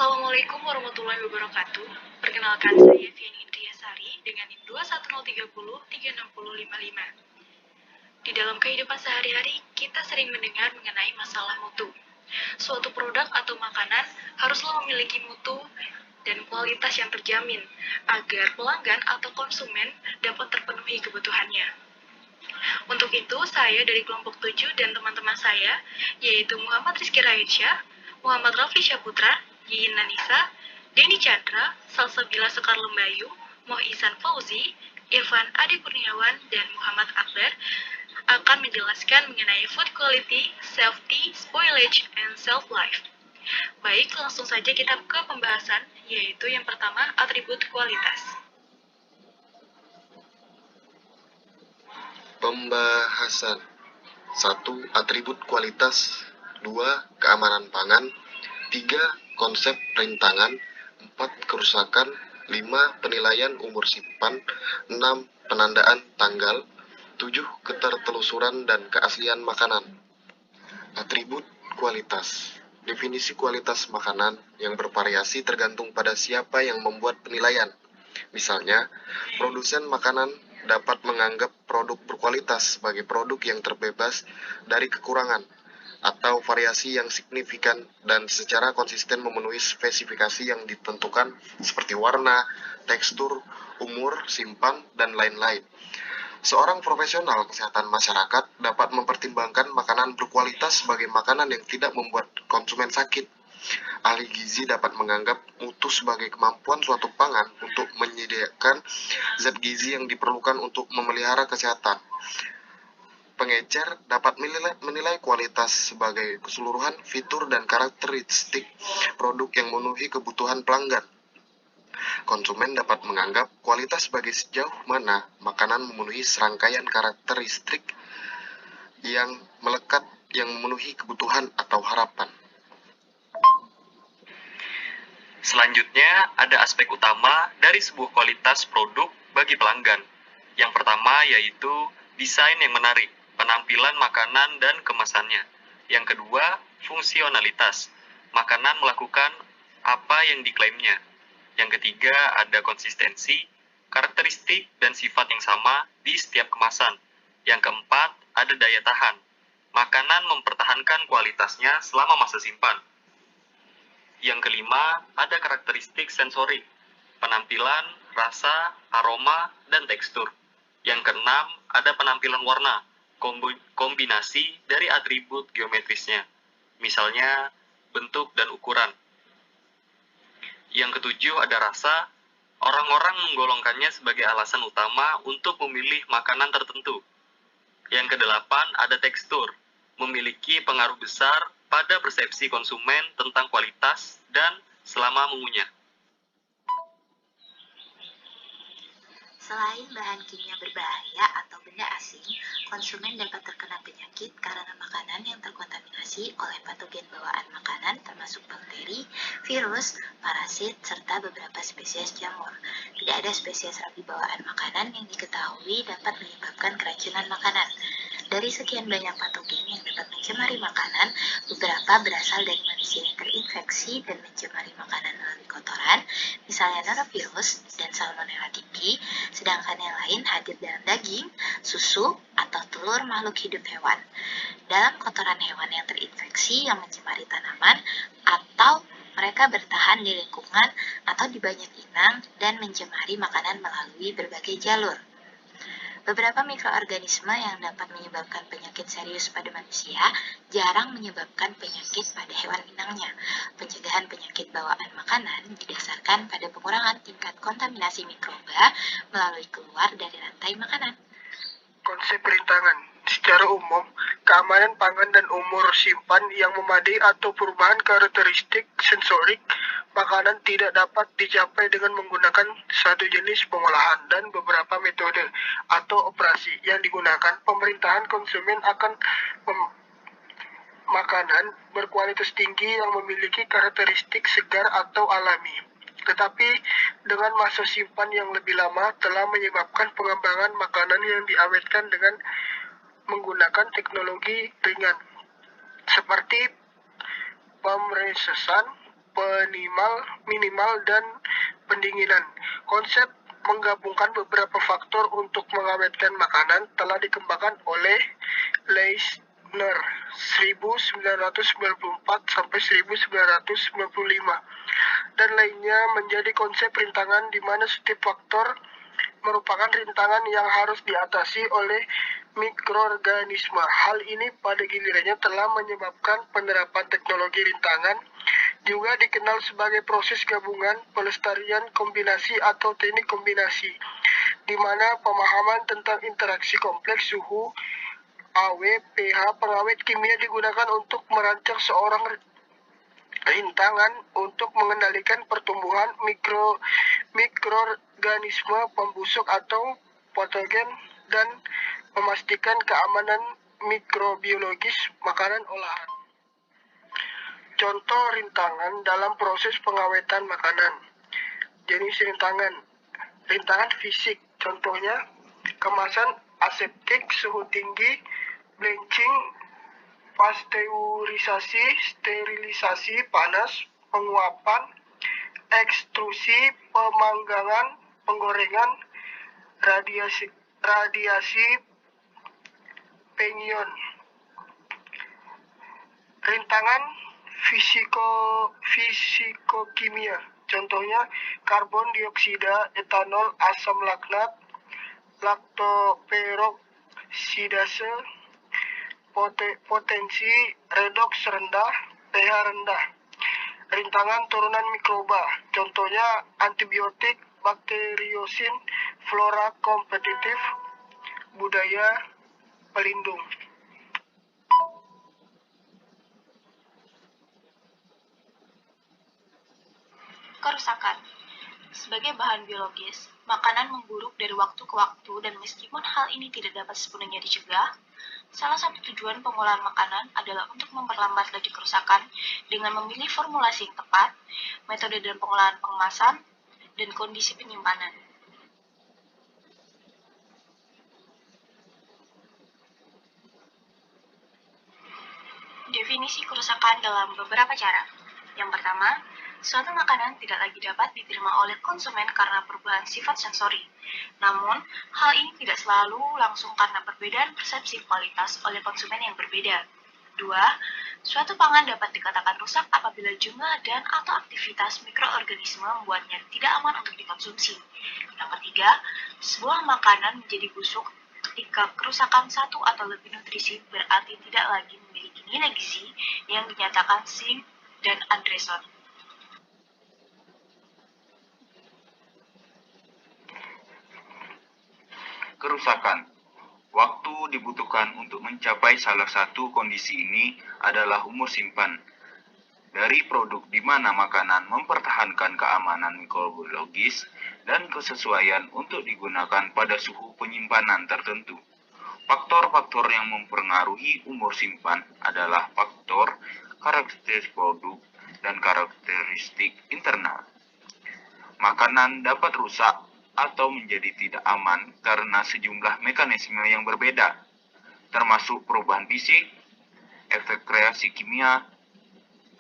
Assalamualaikum warahmatullahi wabarakatuh. Perkenalkan saya Vian Indriasari dengan NIM 21030 36055. Di dalam kehidupan sehari-hari, kita sering mendengar mengenai masalah mutu. Suatu produk atau makanan haruslah memiliki mutu dan kualitas yang terjamin agar pelanggan atau konsumen dapat terpenuhi kebutuhannya. Untuk itu, saya dari kelompok 7 dan teman-teman saya, yaitu Muhammad Rizky Raidsyah, Muhammad Rafli Syaputra, Yiin Nanisa, Denny Chandra, Salsabila Sekar Lembayu, Moh Ihsan Fauzi, Irfan Adi Kurniawan, dan Muhammad Akbar akan menjelaskan mengenai food quality, safety, spoilage, and shelf life. Baik, langsung saja kita ke pembahasan, yaitu yang pertama, atribut kualitas. Pembahasan 1. Atribut kualitas 2. Keamanan pangan 3. Konsep rintangan 4. Kerusakan 5. Penilaian umur simpan 6. Penandaan tanggal 7. Ketertelusuran dan keaslian makanan. Atribut kualitas. Definisi kualitas makanan yang bervariasi tergantung pada siapa yang membuat penilaian. Misalnya, produsen makanan dapat menganggap produk berkualitas sebagai produk yang terbebas dari kekurangan atau variasi yang signifikan dan secara konsisten memenuhi spesifikasi yang ditentukan seperti warna, tekstur, umur, simpan, dan lain-lain. Seorang profesional kesehatan masyarakat dapat mempertimbangkan makanan berkualitas sebagai makanan yang tidak membuat konsumen sakit. Ahli gizi dapat menganggap mutu sebagai kemampuan suatu pangan untuk menyediakan zat gizi yang diperlukan untuk memelihara kesehatan. Pengecer dapat menilai kualitas sebagai keseluruhan fitur dan karakteristik produk yang memenuhi kebutuhan pelanggan. Konsumen dapat menganggap kualitas sebagai sejauh mana makanan memenuhi serangkaian karakteristik yang melekat yang memenuhi kebutuhan atau harapan. Selanjutnya, ada aspek utama dari sebuah kualitas produk bagi pelanggan. Yang pertama yaitu desain yang menarik, penampilan makanan dan kemasannya. Yang kedua, fungsionalitas. Makanan melakukan apa yang diklaimnya. Yang ketiga, ada konsistensi, karakteristik dan sifat yang sama di setiap kemasan. Yang keempat, ada daya tahan. Makanan mempertahankan kualitasnya selama masa simpan. Yang kelima, ada karakteristik sensorik, penampilan, rasa, aroma, dan tekstur. Yang keenam, ada penampilan warna, kombinasi dari atribut geometrisnya, misalnya bentuk dan ukuran. Yang ketujuh, ada rasa. Orang-orang menggolongkannya sebagai alasan utama untuk memilih makanan tertentu. Yang kedelapan, ada tekstur, memiliki pengaruh besar pada persepsi konsumen tentang kualitas dan selama mengunyah. Selain bahan kimia berbahaya atau benda asing, konsumen dapat terkena penyakit karena makanan yang terkontaminasi oleh patogen bawaan makanan termasuk bakteri, virus, parasit, serta beberapa spesies jamur. Tidak ada spesies rabi bawaan makanan yang diketahui dapat menyebabkan keracunan makanan. Dari sekian banyak patogen yang dapat mencemari makanan, beberapa berasal dari manusia yang terinfeksi dan mencemari makanan melalui kotoran, misalnya norovirus dan salmonella typhi, sedangkan yang lain hadir dalam daging, susu, atau telur makhluk hidup hewan. Dalam kotoran hewan yang terinfeksi yang mencemari tanaman, atau mereka bertahan di lingkungan atau di banyak inang dan mencemari makanan melalui berbagai jalur. Beberapa mikroorganisme yang dapat menyebabkan penyakit serius pada manusia jarang menyebabkan penyakit pada hewan inangnya. Pencegahan penyakit bawaan makanan didasarkan pada pengurangan tingkat kontaminasi mikroba melalui keluar dari rantai makanan. Konsep rintangan. Secara umum, keamanan pangan dan umur simpan yang memadai atau perubahan karakteristik sensorik makanan tidak dapat dicapai dengan menggunakan satu jenis pengolahan dan beberapa metode atau operasi yang digunakan. Pemerintahan konsumen akan makanan berkualitas tinggi yang memiliki karakteristik segar atau alami. Tetapi dengan masa simpan yang lebih lama telah menyebabkan pengembangan makanan yang diawetkan dengan menggunakan teknologi ringan seperti pemrosesan, minimal, dan pendinginan. Konsep menggabungkan beberapa faktor untuk mengawetkan makanan telah dikembangkan oleh Leissner 1994 sampai 1995 dan lainnya menjadi konsep rintangan di mana setiap faktor merupakan rintangan yang harus diatasi oleh mikroorganisme. Hal ini pada gilirannya telah menyebabkan penerapan teknologi rintangan, juga dikenal sebagai proses gabungan, pelestarian kombinasi atau teknik kombinasi, di mana pemahaman tentang interaksi kompleks suhu, AW, pH, pengawet kimia digunakan untuk merancang seorang rintangan untuk mengendalikan pertumbuhan mikroorganisme pembusuk atau patogen dan memastikan keamanan mikrobiologis makanan olahan. Contoh rintangan dalam proses pengawetan makanan. Jenis rintangan fisik, contohnya kemasan aseptik, suhu tinggi, blanching, pasteurisasi, sterilisasi panas, penguapan, ekstrusi, pemanggangan, penggorengan, radiasi pengion. Rintangan fisikokimia, contohnya karbon dioksida, etanol, asam laknat, laktoperoksidase, potensi redoks rendah, pH rendah. Rintangan turunan mikroba, contohnya antibiotik, bakteriosin, flora kompetitif, budaya pelindung. Kerusakan. Sebagai bahan biologis, makanan memburuk dari waktu ke waktu dan meskipun hal ini tidak dapat sepenuhnya dicegah, salah satu tujuan pengolahan makanan adalah untuk memperlambat laju kerusakan dengan memilih formulasi yang tepat, metode dan pengolahan pengemasan, dan kondisi penyimpanan. Definisi kerusakan dalam beberapa cara. Yang pertama, suatu makanan tidak lagi dapat diterima oleh konsumen karena perubahan sifat sensori. Namun, hal ini tidak selalu langsung karena perbedaan persepsi kualitas oleh konsumen yang berbeda. 2. Suatu pangan dapat dikatakan rusak apabila jumlah dan atau aktivitas mikroorganisme membuatnya tidak aman untuk dikonsumsi. Yang ketiga, sebuah makanan menjadi busuk ketika kerusakan satu atau lebih nutrisi berarti tidak lagi memiliki nilai gizi yang dinyatakan Singh dan Andreson. Kerusakan. Waktu dibutuhkan untuk mencapai salah satu kondisi ini adalah umur simpan. Dari produk di mana makanan mempertahankan keamanan mikrobiologis dan kesesuaian untuk digunakan pada suhu penyimpanan tertentu. Faktor-faktor yang mempengaruhi umur simpan adalah faktor karakteristik produk dan karakteristik internal. Makanan dapat rusak atau menjadi tidak aman karena sejumlah mekanisme yang berbeda, termasuk perubahan fisik, efek reaksi kimia,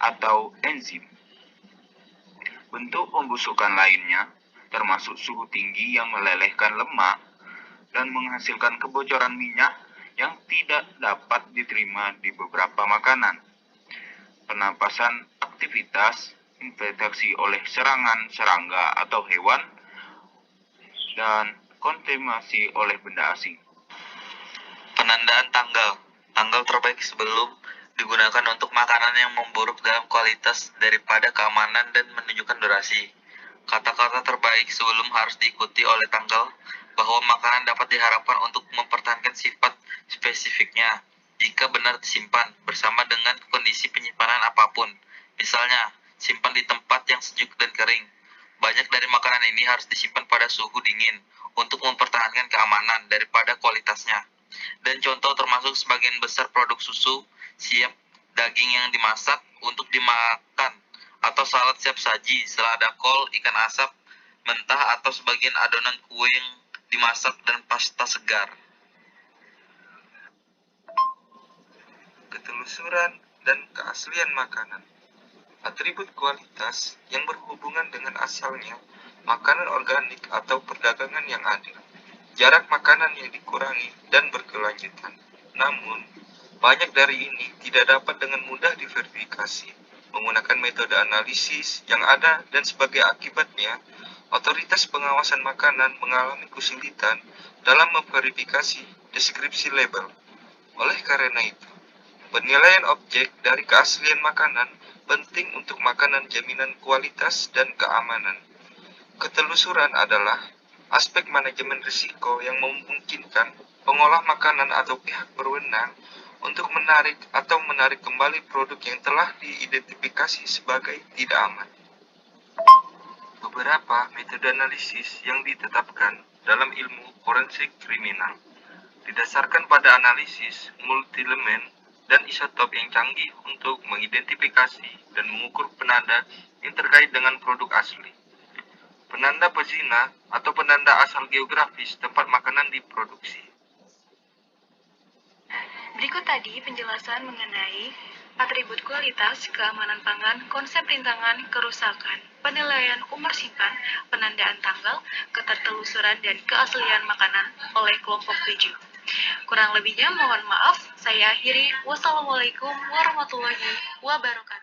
atau enzim. Bentuk pembusukan lainnya termasuk suhu tinggi yang melelehkan lemak dan menghasilkan kebocoran minyak yang tidak dapat diterima di beberapa makanan. Penapasan aktivitas infeksi oleh serangan serangga atau hewan dan kontaminasi oleh benda asing. Penandaan tanggal. Tanggal terbaik sebelum digunakan untuk makanan yang memburuk dalam kualitas daripada keamanan dan menunjukkan durasi. Kata-kata terbaik sebelum harus diikuti oleh tanggal bahwa makanan dapat diharapkan untuk mempertahankan sifat spesifiknya jika benar disimpan bersama dengan kondisi penyimpanan apapun. Misalnya, simpan di tempat yang sejuk dan kering. Banyak dari makanan ini harus disimpan pada suhu dingin untuk mempertahankan keamanan daripada kualitasnya. Dan contoh termasuk sebagian besar produk susu, siap daging yang dimasak untuk dimakan, atau salad siap saji, selada kol, ikan asap, mentah, atau sebagian adonan kue yang dimasak dan pasta segar. Ketelusuran dan keaslian makanan. Atribut kualitas yang berhubungan dengan asalnya, makanan organik atau perdagangan yang adil, jarak makanan yang dikurangi dan berkelanjutan. Namun, banyak dari ini tidak dapat dengan mudah diverifikasi menggunakan metode analisis yang ada dan sebagai akibatnya, otoritas pengawasan makanan mengalami kesulitan dalam memverifikasi deskripsi label. Oleh karena itu, penilaian objek dari keaslian makanan penting untuk makanan jaminan kualitas dan keamanan. Ketelusuran adalah aspek manajemen risiko yang memungkinkan pengolah makanan atau pihak berwenang untuk menarik kembali produk yang telah diidentifikasi sebagai tidak aman. Beberapa metode analisis yang ditetapkan dalam ilmu forensik kriminal didasarkan pada analisis multielemen dan isotop yang canggih untuk mengidentifikasi dan mengukur penanda yang terkait dengan produk asli. Penanda pezina atau penanda asal geografis tempat makanan diproduksi. Berikut tadi penjelasan mengenai atribut kualitas, keamanan pangan, konsep rintangan, kerusakan, penilaian umur simpan, penandaan tanggal, ketertelusuran, dan keaslian makanan oleh kelompok 7. Kurang lebihnya mohon maaf, saya akhiri. Wassalamualaikum warahmatullahi wabarakatuh.